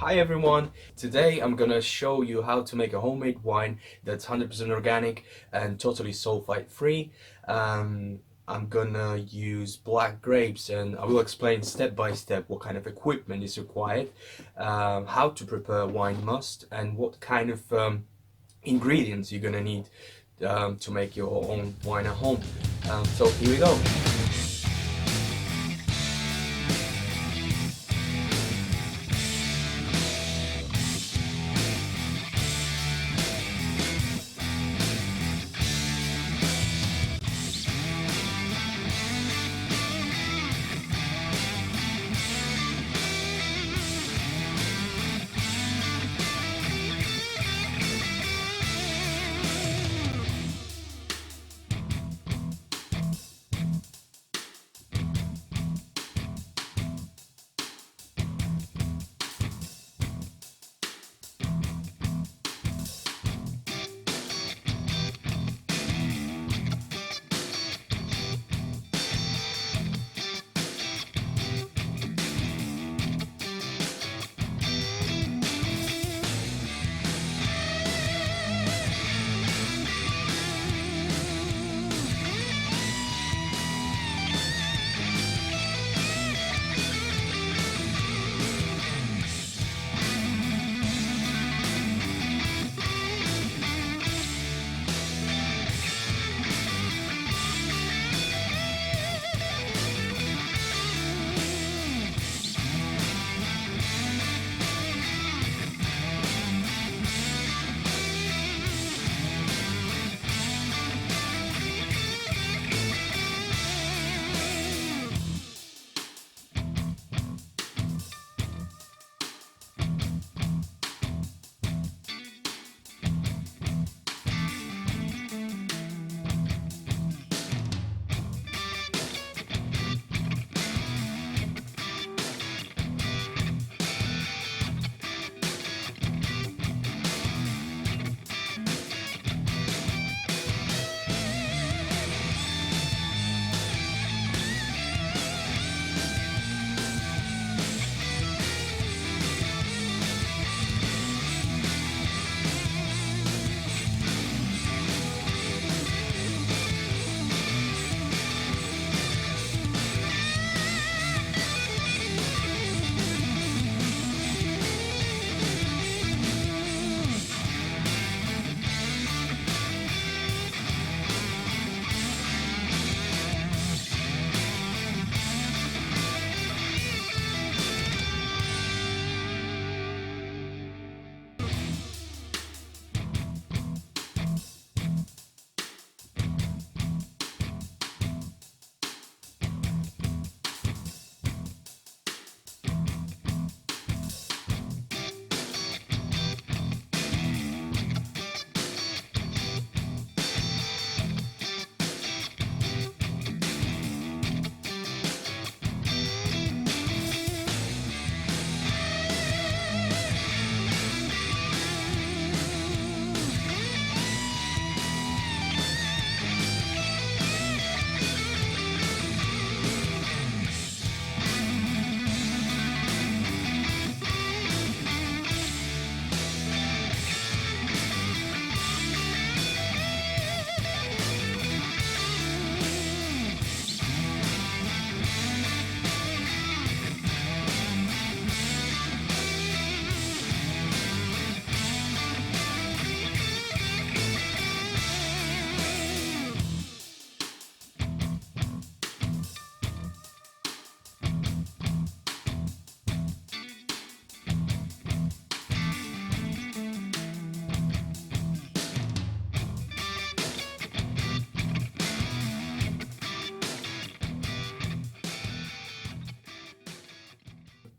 Hi everyone! Today I'm gonna show you how to make a homemade wine that's 100% organic and totally sulfite free. I'm gonna use black grapes and I will explain step by step what kind of equipment is required, how to prepare wine must, and what kind of ingredients you're gonna need to make your own wine at home. So here we go.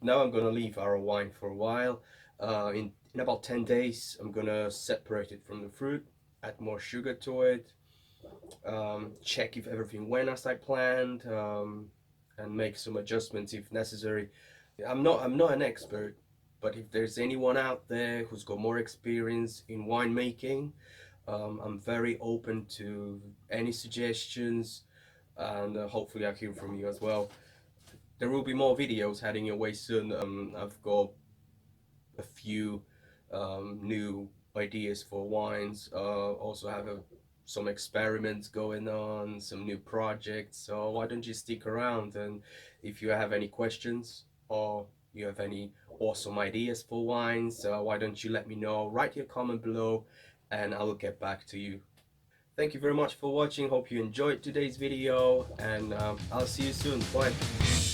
Now I'm gonna leave our wine for a while. In about 10 days, I'm gonna separate it from the fruit, add more sugar to it, check if everything went as I planned, and make some adjustments if necessary. I'm not an expert, but if there's anyone out there who's got more experience in winemaking, I'm very open to any suggestions, and hopefully I hear from you as well. There will be more videos heading your way soon. I've got a few new ideas for wines. Also have some experiments going on, some new projects. So why don't you stick around? And if you have any questions or you have any awesome ideas for wines, why don't you let me know? Write your comment below, and I will get back to you. Thank you very much for watching. Hope you enjoyed today's video, and I'll see you soon. Bye.